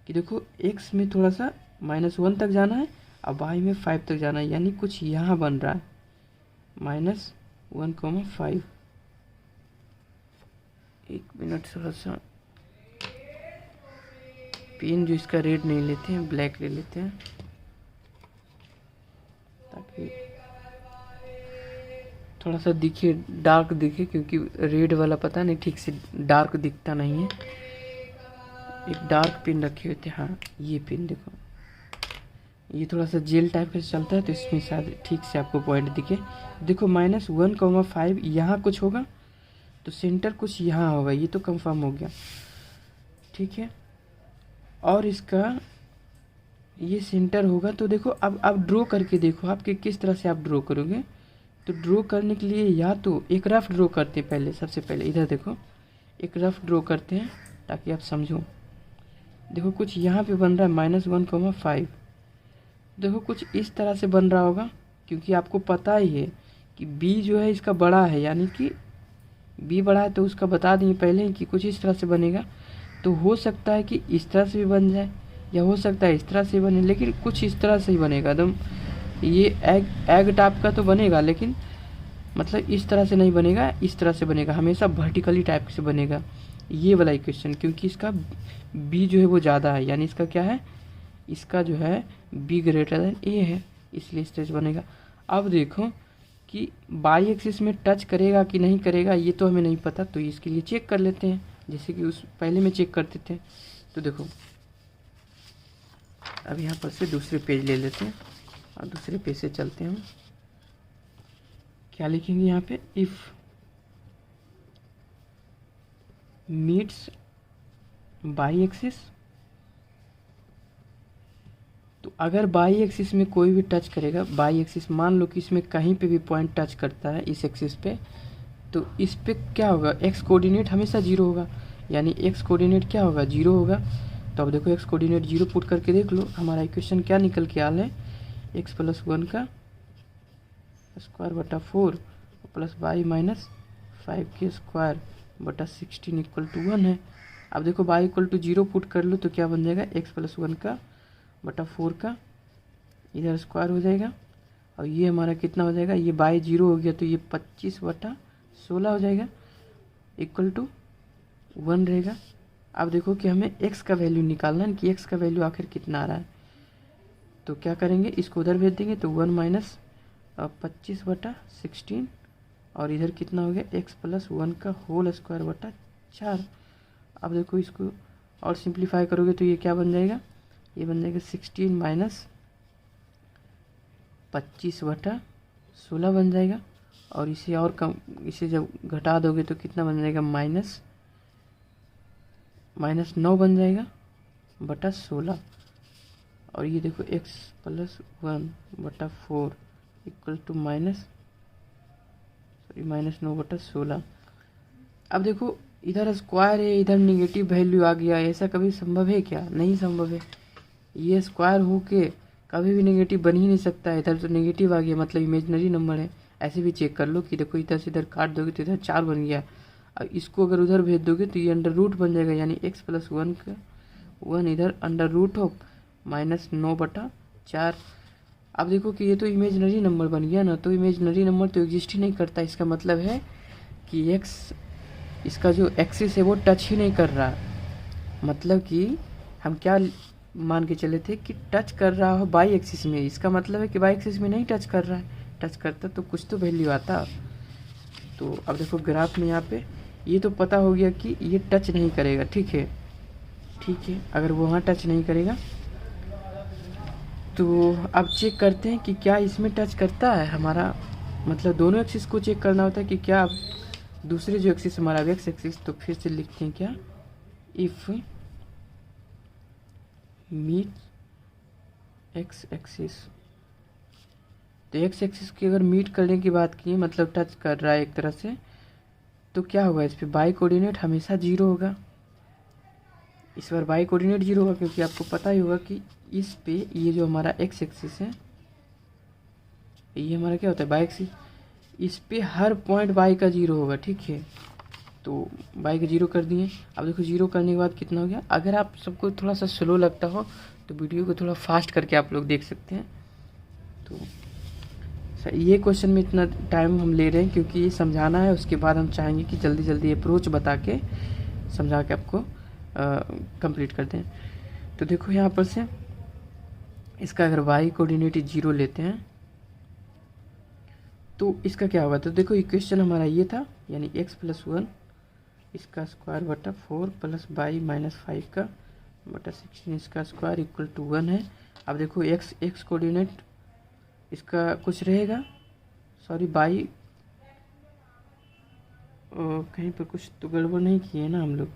कि देखो x में थोड़ा सा -1 तक जाना है और y में 5 तक जाना है, यानी कुछ यहाँ बन रहा है -1,5। एक मिनट, थोड़ा सा पेन जो इसका रेड नहीं लेते हैं, ब्लैक ले लेते हैं ताकि थोड़ा सा दिखे, डार्क दिखे, क्योंकि रेड वाला पता नहीं ठीक से डार्क दिखता नहीं है। एक डार्क पेन रखे हुए थे, हाँ ये पेन देखो, ये थोड़ा सा जेल टाइप का चलता है, तो इसमें शायद ठीक से आपको पॉइंट दिखे। देखो -1,5 यहाँ कुछ होगा, तो सेंटर कुछ यहाँ होगा, ये तो कंफर्म हो गया, ठीक है। और इसका ये सेंटर होगा। तो देखो अब आप ड्रॉ करके देखो आप कि किस तरह से आप ड्रॉ करोगे। तो ड्रॉ करने के लिए या तो एक रफ ड्रॉ करते हैं पहले, सबसे पहले इधर देखो एक रफ ड्रॉ करते हैं ताकि आप समझो। देखो कुछ यहाँ पे बन रहा है -1,5। देखो कुछ इस तरह से बन रहा होगा, क्योंकि आपको पता ही है कि b जो है इसका बड़ा है, यानी कि b बड़ा है, तो उसका बता दिए पहले ही कि कुछ इस तरह से बनेगा। तो हो सकता है कि इस तरह से भी बन जाए, या हो सकता है इस तरह से बने, लेकिन कुछ इस तरह से ही बनेगा एकदम। ये एग टाइप का तो बनेगा, लेकिन मतलब इस तरह से नहीं बनेगा, इस तरह से बनेगा, हमेशा वर्टिकली टाइप से बनेगा ये वाला इक्वेशन, क्योंकि इसका b जो है वो ज़्यादा है, यानी इसका क्या है, इसका जो है b ग्रेटर देन a है, इसलिए इस तरह से बनेगा। अब देखो कि बाई एक्सिस में टच करेगा कि नहीं करेगा, ये तो हमें नहीं पता, तो इसके लिए चेक कर लेते हैं, जैसे कि उस पहले में चेक करते थे। तो देखो अब यहाँ पर से दूसरे पेज ले लेते हैं और दूसरे पेज से चलते हैं। क्या लिखेंगे यहाँ पे, इफ मीट्स बाई एक्सिस। तो अगर बाई एक्सिस में कोई भी टच करेगा, बाई एक्सिस मान लो कि इसमें कहीं पे भी पॉइंट टच करता है इस एक्सिस पे, तो इस पे क्या होगा, एक्स कोऑर्डिनेट हमेशा 0 होगा, यानी एक्स कोऑर्डिनेट क्या होगा, 0 होगा। तो अब देखो एक्स कोऑर्डिनेट 0 पुट करके देख लो, हमारा इक्वेशन क्या निकल के आ रहा है, x+1 का स्क्वायर बटा 4 प्लस y -5 के स्क्वायर बटा 16 = 1 है। अब देखो y = 0 पुट कर लो तो क्या बन जाएगा, x+1 का बटा 4 का इधर स्क्वायर हो जाएगा, और ये हमारा कितना हो जाएगा, ये बाई 0 हो गया, तो ये 25/16 हो जाएगा, = 1 रहेगा। अब देखो कि हमें x का वैल्यू निकालना है कि x का वैल्यू आखिर कितना आ रहा है। तो क्या करेंगे, इसको उधर भेज देंगे, तो 1 - 25/16, और इधर कितना हो गया, x+1 का होल स्क्वायर बटा 4। अब देखो इसको और सिंप्लीफाई करोगे तो ये क्या बन जाएगा, ये बन जाएगा 16 - 25/16 बन जाएगा। और इसे और कम, इसे जब घटा दोगे तो कितना बन जाएगा, -9 बन जाएगा बटा 16। और ये देखो x+1 बटा 4 = -9/16। अब देखो इधर स्क्वायर है, इधर नेगेटिव वैल्यू आ गया, ऐसा कभी संभव है क्या, नहीं संभव है। ये स्क्वायर हो के कभी भी नेगेटिव बन ही नहीं सकता है, इधर तो नेगेटिव आ गया, मतलब इमेजिनरी नंबर है। ऐसे भी चेक कर लो कि देखो इधर से इधर काट दोगे तो इधर 4 बन गया, अब इसको अगर उधर भेज दोगे तो ये अंडर रूट बन जाएगा, यानी x+1 का 1 इधर अंडर रूट हो -9/4। अब देखो कि ये तो इमेजिनरी नंबर बन गया ना, तो इमेजिनरी नंबर तो एग्जिस्ट ही नहीं करता, इसका मतलब है कि x, इसका जो एक्सिस है वो टच ही नहीं कर रहा। मतलब कि हम क्या मान के चले थे कि टच कर रहा हो बाई एक्सिस में, इसका मतलब है कि बाई एक्सिस में नहीं टच कर रहा है, टच करता तो कुछ तो वैल्यू आता। तो अब देखो ग्राफ में यहाँ पे ये तो पता हो गया कि ये टच नहीं करेगा, ठीक है, अगर वो वहाँ टच नहीं करेगा तो अब चेक करते हैं कि क्या इसमें टच करता है हमारा, मतलब दोनों एक्सिस को चेक करना होता है कि क्या दूसरे जो एक्सिस हमारा एक्स एक्सिस। तो फिर से लिखते हैं क्या, इफ़ मीट एक्स एक्सिस। तो एक्स एक्सिस की अगर मीट करने की बात की, मतलब टच कर रहा है एक तरह से, तो क्या होगा इस पर बाई कोऑर्डिनेट हमेशा जीरो होगा। इस बार बाई कोऑर्डिनेट जीरो होगा क्योंकि आपको पता ही होगा कि इस पे ये जो हमारा एक्स एक्सिस है, ये हमारा क्या होता है बाई एक्सिस, इस पे हर पॉइंट बाई का जीरो होगा। ठीक है, तो बाई का जीरो कर दिए। अब देखो जीरो करने के बाद कितना हो गया। अगर आप सबको थोड़ा सा स्लो लगता हो तो वीडियो को थोड़ा फास्ट करके आप लोग देख सकते हैं। तो ये क्वेश्चन में इतना टाइम हम ले रहे हैं क्योंकि ये समझाना है, उसके बाद हम चाहेंगे कि जल्दी जल्दी अप्रोच बता के समझा के आपको कंप्लीट करते हैं। तो देखो यहाँ पर से इसका अगर y कोऑर्डिनेट जीरो लेते हैं तो इसका क्या होगा। तो देखो इक्वेशन हमारा ये था, यानी x प्लस 1 इसका स्क्वायर बटा 4 प्लस y माइनस 5 का बटा 16 इसका स्क्वायर इक्वल टू 1 है। अब देखो x कोऑर्डिनेट इसका कुछ रहेगा, सॉरी y कहीं पर कुछ तो गड़बड़ नहीं किए ना हम लोग।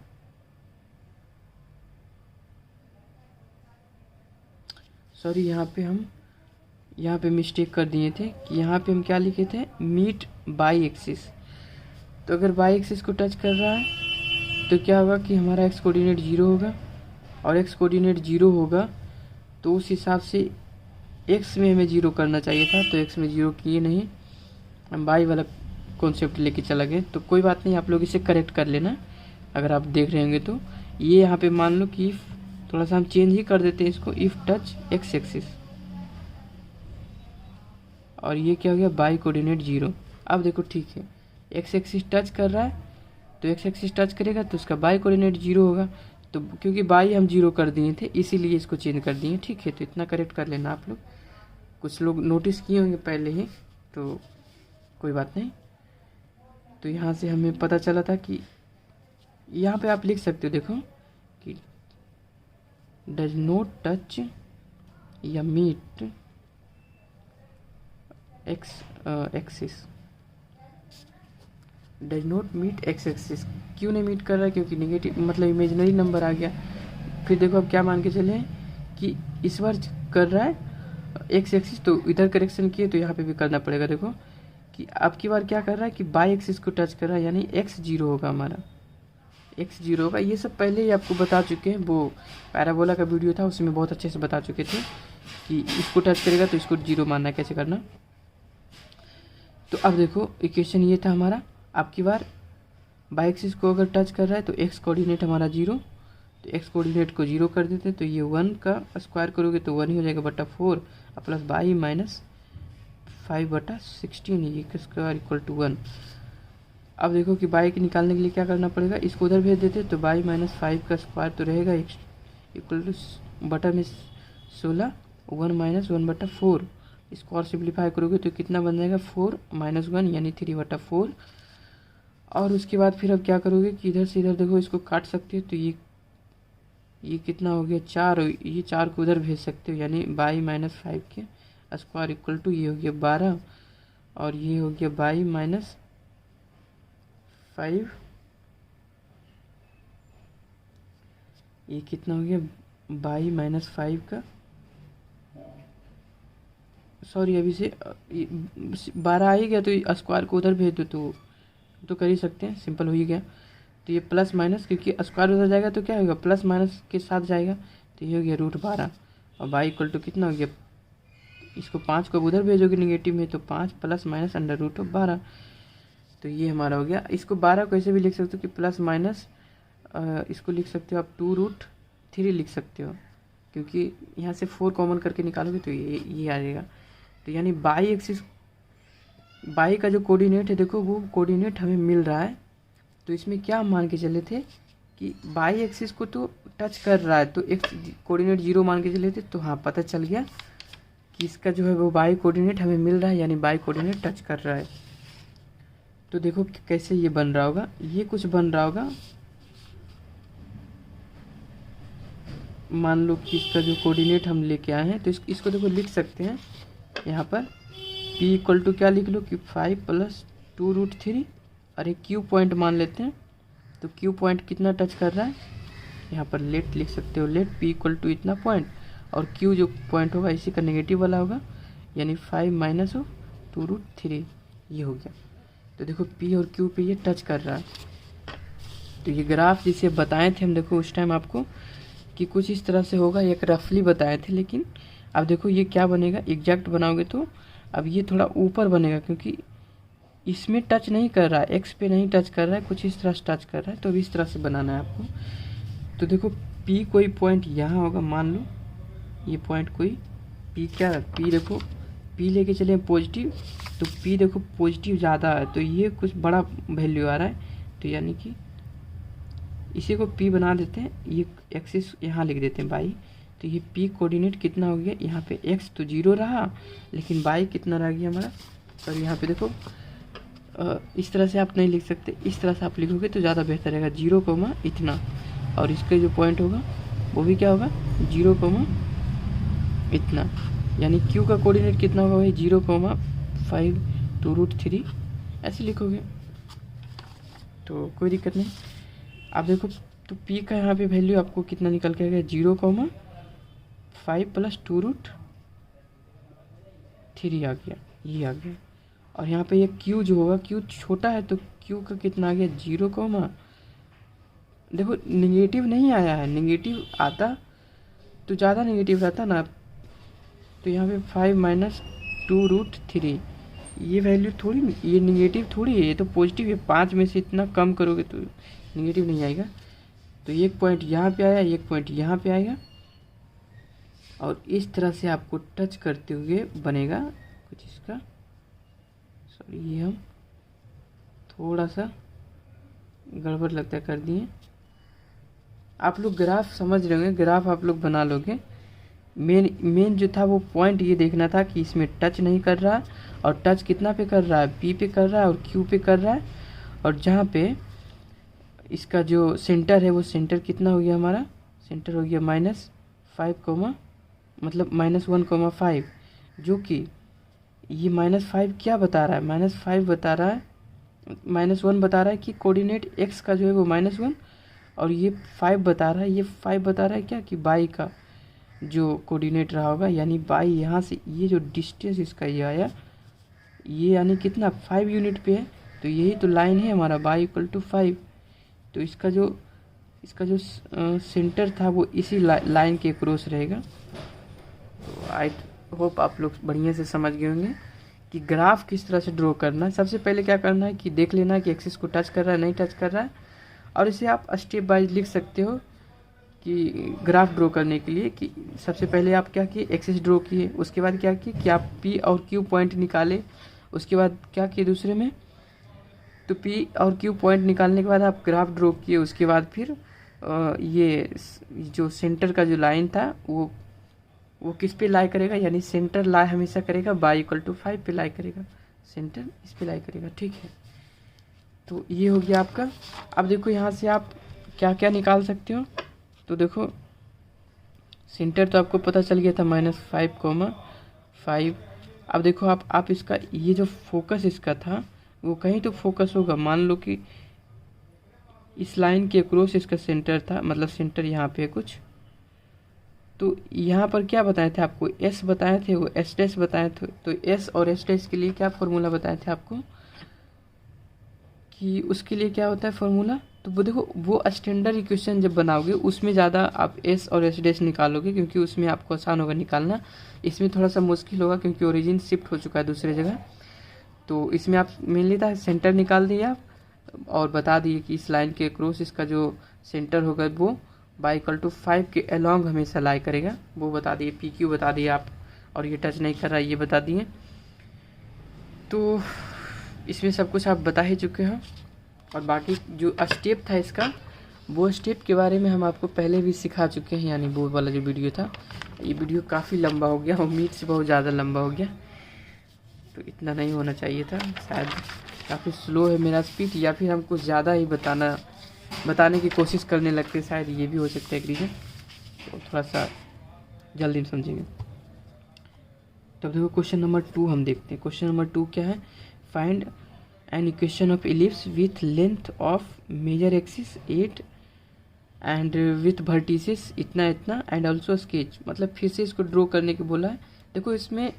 सॉरी यहाँ पे मिस्टेक कर दिए थे कि यहाँ पे हम क्या लिखे थे, मीट बाई एक्सिस। तो अगर बाई एक्सिस को टच कर रहा है तो क्या होगा कि हमारा एक्स कोऑर्डिनेट जीरो होगा, और एक्स कोऑर्डिनेट जीरो होगा तो उस हिसाब से एक्स में हमें जीरो करना चाहिए था, तो एक्स में जीरो किए नहीं, हम बाई वाला कॉन्सेप्ट लेके चला गए। तो कोई बात नहीं, आप लोग इसे करेक्ट कर लेना अगर आप देख रहे होंगे तो। ये यहाँ पे मान लो कि थोड़ा सा हम चेंज ही कर देते हैं इसको, इफ़ टच एक्स एक्सिस, और ये क्या हो गया बाई कोऑर्डिनेट जीरो। अब देखो ठीक है, एक्स एक्सिस टच कर रहा है तो एक्स एक्सिस टच करेगा तो उसका बाई कोऑर्डिनेट जीरो होगा। तो क्योंकि बाई हम जीरो कर दिए थे इसीलिए इसको चेंज कर दिए। ठीक है, तो इतना करेक्ट कर लेना आप लोग। कुछ लोग नोटिस किए होंगे पहले ही, तो कोई बात नहीं। तो यहाँ से हमें पता चला था कि यहाँ पे आप लिख सकते हो, देखो कि डज नॉट टच या meet x axis, does not meet x axis. क्यों नहीं मीट कर रहा है, क्योंकि नेगेटिव मतलब इमेजिनरी नंबर आ गया। फिर देखो अब क्या मान के चले कि इस बार कर रहा है एक्स एक्सिस, तो इधर करेक्शन किए तो यहाँ पे भी करना पड़ेगा। देखो कि अब की बार क्या कर रहा है कि बाई एक्सिस को टच कर रहा है, यानी एक्स जीरो होगा, हमारा एक्स जीरो होगा। ये सब पहले ही आपको बता चुके हैं, वो पैराबोला का वीडियो था उसमें बहुत अच्छे से बता चुके थे कि इसको टच करेगा तो इसको जीरो मानना है, कैसे करना। तो अब देखो इक्वेशन ये था हमारा, अब की बार बाई एक्सिस को अगर टच कर रहा है तो एक्स कोऑर्डिनेट हमारा जीरो, तो एक्स कोऑर्डिनेट को जीरो कर देते हैं। तो ये 1 का स्क्वायर करोगे तो 1 ही हो जाएगा बटा 4 प्लस बाई माइनस 5 बटा 16 ये स्क्वायर इक्वल टू 1। अब देखो कि बाई के निकालने के लिए क्या करना पड़ेगा, इसको उधर भेज देते तो बाई माइनस 5 का स्क्वायर तो रहेगा इक्वल टू बटा में 16 1 माइनस 1 बटा 4। इसको और सिंप्लीफाई करोगे तो कितना बन जाएगा 4 माइनस 1 यानी 3 बटा 4। और उसके बाद फिर अब क्या करोगे कि इधर से इधर देखो इसको काट सकते हो, तो ये कितना हो गया 4, ये 4 को उधर भेज सकते हो, यानी बाई माइनस 5 के स्क्वायर इक्वल टू ये हो गया 12, और ये हो गया बाई माइनस 5, ये कितना हो गया बाई माइनस 5 का, सॉरी अभी से 12 आ ही गया, तो स्क्वायर को उधर भेज दो तो कर ही सकते हैं, सिंपल हो ही गया। तो ये प्लस माइनस, क्योंकि स्क्वायर उधर जाएगा तो क्या होगा प्लस माइनस के साथ जाएगा, तो ये हो गया √12, और बाई इक्वल टू कितना हो गया, इसको 5 को उधर भेजोगे नेगेटिव में तो 5 प्लस माइनस √12। तो ये हमारा हो गया। इसको 12 को ऐसे भी लिख सकते हो कि प्लस माइनस इसको लिख सकते हो आप 2√3 लिख सकते हो, क्योंकि यहाँ से 4 कॉमन करके निकालोगे तो ये आ जाएगा। तो यानी बाई एक्सिस, बाई का जो कोऑर्डिनेट है देखो वो कोऑर्डिनेट हमें मिल रहा है। तो इसमें क्या हम मान के चले थे कि बाई एक्सिस को तो टच कर रहा है, तो एक्स कोऑर्डिनेट जीरो मान के चले थे। तो हाँ पता चल गया कि इसका जो है वो बाई कोऑर्डिनेट हमें मिल रहा है, यानी बाई कोऑर्डिनेट टच कर रहा है। तो देखो कैसे ये बन रहा होगा, ये कुछ बन रहा होगा, मान लो कि इसका जो कोऑर्डिनेट हम लेके आए हैं तो इसको देखो लिख सकते हैं यहाँ पर p इक्वल टू क्या लिख लो कि 5 प्लस 2√3, और एक क्यू पॉइंट मान लेते हैं। तो क्यू पॉइंट कितना टच कर रहा है, यहाँ पर लेट लिख सकते हो, लेट p इक्वल टू इतना पॉइंट, और q जो पॉइंट होगा इसी का नेगेटिव वाला होगा, यानी 5 माइनस 2√3, ये हो गया। तो देखो p और q पे ये टच कर रहा है। तो ये ग्राफ जिसे बताए थे हम, देखो उस टाइम आपको कि कुछ इस तरह से होगा, एक रफली बताए थे, लेकिन अब देखो ये क्या बनेगा, एग्जैक्ट बनाओगे तो अब ये थोड़ा ऊपर बनेगा, क्योंकि इसमें टच नहीं कर रहा है, एक्स पे नहीं टच कर रहा है, कुछ इस तरह से टच कर रहा है। तो इस तरह से बनाना है आपको। तो देखो p कोई पॉइंट यहाँ होगा, मान लो ये पॉइंट कोई p, क्या है p, देखो p लेके चले पॉजिटिव, तो p देखो पॉजिटिव ज़्यादा है, तो ये कुछ बड़ा वैल्यू आ रहा है, तो यानी कि इसी को p बना देते हैं, ये एक्सिस यहाँ लिख देते हैं y। तो ये p कोऑर्डिनेट कितना हो गया, यहाँ पे x तो 0 रहा, लेकिन y कितना रह गया हमारा। और यहाँ पे देखो इस तरह से आप नहीं लिख सकते, इस तरह से आप लिखोगे तो ज़्यादा बेहतर रहेगा, 0, इतना, और इसका जो पॉइंट होगा वो भी क्या होगा, 0, इतना, यानी q का कोऑर्डिनेट कितना होगा भाई, 0,5 2√3, ऐसे लिखोगे तो कोई दिक्कत नहीं। आप देखो तो p का यहाँ पे वैल्यू आपको कितना निकल के आ गया, 0,5 प्लस 2√3 आ गया, ये आ गया। और यहाँ पे ये q जो होगा, q छोटा है तो q का कितना आ गया, 0, देखो निगेटिव नहीं आया है, निगेटिव आता तो ज़्यादा निगेटिव रहता ना। तो यहाँ पे 5 माइनस 2√3, ये वैल्यू थोड़ी, ये निगेटिव थोड़ी है, ये तो पॉजिटिव है। 5 में से इतना कम करोगे तो निगेटिव नहीं आएगा। तो एक पॉइंट यहाँ पे आया, एक पॉइंट यहाँ पे आएगा, और इस तरह से आपको टच करते हुए बनेगा कुछ इसका। सॉरी, ये हम थोड़ा सा गड़बड़ लगता है कर दिए। आप लोग ग्राफ समझ रहे होंगे, ग्राफ आप लोग बना लोगे। मेन जो था वो पॉइंट ये देखना था कि इसमें टच नहीं कर रहा, और टच कितना पे कर रहा है, p पे कर रहा है और q पे कर रहा है। और जहाँ पे इसका जो सेंटर है वो सेंटर कितना हो गया हमारा, सेंटर हो गया -5, मतलब -1,5, जो कि ये -5 क्या बता रहा है, -5 बता रहा है, -1 बता रहा है कि कोऑर्डिनेट x का जो है वो -1, और ये 5 बता रहा है, ये 5 बता रहा है क्या कि y का जो कोऑर्डिनेट रहा होगा, यानी y यहाँ से ये जो डिस्टेंस इसका ये आया, ये यानी कितना 5 यूनिट पे है। तो यही तो लाइन है हमारा, y = 5। तो इसका जो सेंटर था वो इसी लाइन के क्रॉस रहेगा। तो आई होप आप लोग बढ़िया से समझ गए होंगे कि ग्राफ किस तरह से ड्रॉ करना है। सबसे पहले क्या करना है कि देख लेना है कि एक्सिस को टच कर रहा है नहीं टच कर रहा है, और इसे आप स्टेप बाय लिख सकते हो कि ग्राफ ड्रॉ करने के लिए कि सबसे पहले आप क्या किए, एक्सिस ड्रॉ किए, उसके बाद क्या किए कि आप p और q पॉइंट निकाले, उसके बाद क्या किए दूसरे में, तो p और q पॉइंट निकालने के बाद आप ग्राफ ड्रॉ किए। उसके बाद फिर ये जो सेंटर का जो लाइन था वो किस पे लाई करेगा, यानी सेंटर लाई हमेशा करेगा y = 5 पे लाई करेगा, सेंटर इस पे लाई करेगा, ठीक है। तो ये हो गया आपका। अब देखो यहाँ से आप क्या क्या निकाल सकते हो। तो देखो सेंटर तो आपको पता चल गया था -5,5। अब देखो आप इसका ये जो फोकस इसका था वो कहीं तो फोकस होगा, मान लो कि इस लाइन के क्रॉस इसका सेंटर था, मतलब सेंटर यहाँ पे कुछ। तो यहाँ पर क्या बताए थे आपको, s बताए थे, वो s' बताए थे। तो s और s' के लिए क्या फार्मूला बताए थे आपको कि उसके लिए क्या होता है फार्मूला। तो वो देखो वो स्टैंडर्ड इक्वेशन जब बनाओगे उसमें ज़्यादा आप s और s' निकालोगे, क्योंकि उसमें आपको आसान होगा निकालना। इसमें थोड़ा सा मुश्किल होगा क्योंकि ओरिजिन शिफ्ट हो चुका है दूसरे जगह। तो इसमें आप मेनली था सेंटर निकाल दिए आप, और बता दिए कि इस लाइन के क्रॉस इसका जो सेंटर होगा वो y = 5 के अलोंग हमेशा लाई करेगा, वो बता दिए। PQ बता दिए आप, और ये टच नहीं कर रहा ये बता दिए। तो इसमें सब कुछ आप बता ही चुके हो, और बाकी जो स्टेप था इसका, वो स्टेप के बारे में हम आपको पहले भी सिखा चुके हैं, यानी वो वाला जो वीडियो था। ये वीडियो काफ़ी लंबा हो गया, उम्मीद से बहुत ज़्यादा लंबा हो गया, तो इतना नहीं होना चाहिए था। शायद काफ़ी स्लो है मेरा स्पीच, या फिर हम कुछ ज़्यादा ही बताने की कोशिश करने लगते, शायद ये भी हो सकता है एक रीज़न। तो थोड़ा सा जल्दी समझेंगे। तब देखो क्वेश्चन नंबर 2 हम देखते हैं। क्वेश्चन नंबर 2 क्या है, find an equation of ellipse with length of major axis 8 and with vertices इतना इतना एंड ऑल्सो स्केच, मतलब फिर से इसको ड्रॉ करने के बोला है। देखो इसमें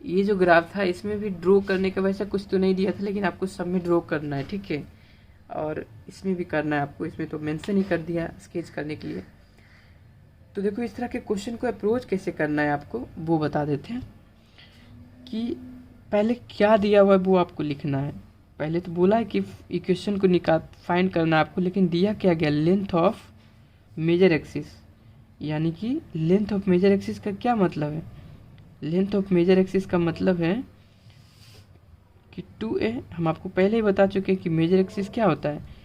ये जो ग्राफ था इसमें भी ड्रॉ करने का वैसा कुछ तो नहीं दिया था, लेकिन आपको सब में ड्रॉ करना है, ठीक है। और इसमें भी करना है आपको, इसमें तो मेंशन ही कर दिया स्केच करने के लिए। तो देखो इस तरह के क्वेश्चन को अप्रोच कैसे करना है आपको वो बता देते हैं कि पहले क्या दिया हुआ है वो आपको लिखना है। पहले तो बोला है कि इक्वेशन को निकाल फाइंड करना है आपको, लेकिन दिया क्या गया, लेंथ ऑफ मेजर एक्सिस, यानी कि लेंथ ऑफ मेजर एक्सिस का क्या मतलब है। लेंथ ऑफ मेजर एक्सिस का मतलब है कि 2a, हम आपको पहले ही बता चुके हैं कि मेजर एक्सिस क्या होता है।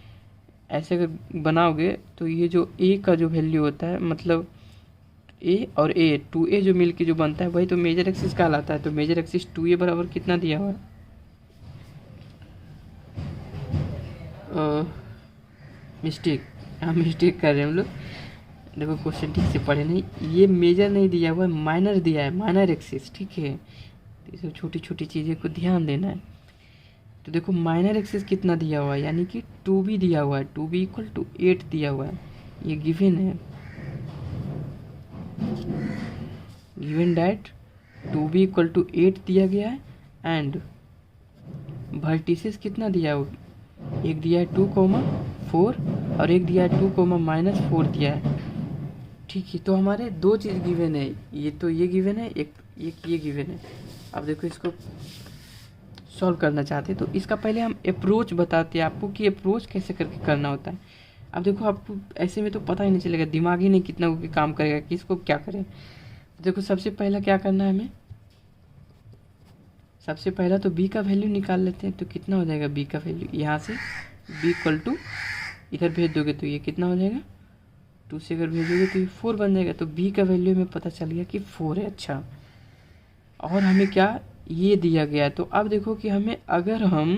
ऐसे अगर बनाओगे तो ये जो a का जो वैल्यू होता है, मतलब a और a 2a जो मिल के जो बनता है वही तो मेजर एक्सिस कहलाता है। तो मेजर एक्सिस 2a बराबर कितना दिया हुआ है, मिस्टेक कर रहे हैं हम लोग। देखो क्वेश्चन ठीक से पढ़े नहीं, ये मेजर नहीं दिया हुआ है, माइनर दिया है, माइनर एक्सिस, ठीक है। तो इसे छोटी छोटी चीज़ें को ध्यान देना है। तो देखो माइनर एक्सिस कितना दिया हुआ है, यानी कि 2b दिया हुआ है, 2b इक्वल टू 8 दिया हुआ है, ये गिवन है। Given that 2b equal to 8 दिया गया है एंड वर्टिसेस कितना दिया है, एक दिया है 2,4 और एक दिया है 2,-4 दिया है, ठीक है। तो हमारे दो चीज़ गिवन है, ये तो ये गिवन है, एक ये गिवन है। अब देखो इसको सॉल्व करना चाहते हैं तो इसका पहले हम अप्रोच बताते हैं आपको कि अप्रोच कैसे करके करना होता है। अब देखो आपको ऐसे में तो पता ही नहीं चलेगा, दिमाग ही नहीं कितना काम करेगा कि इसको क्या करें। तो देखो सबसे पहला क्या करना है हमें, सबसे पहला तो b का वैल्यू निकाल लेते हैं। तो कितना हो जाएगा b का वैल्यू, यहाँ से b इक्वल टू इधर भेज दोगे तो ये कितना हो जाएगा, 2 से अगर भेजोगे तो ये 4 बन जाएगा। तो b का वैल्यू हमें पता चल गया कि 4 है। अच्छा, और हमें क्या ये दिया गया है। तो अब देखो कि हमें अगर हम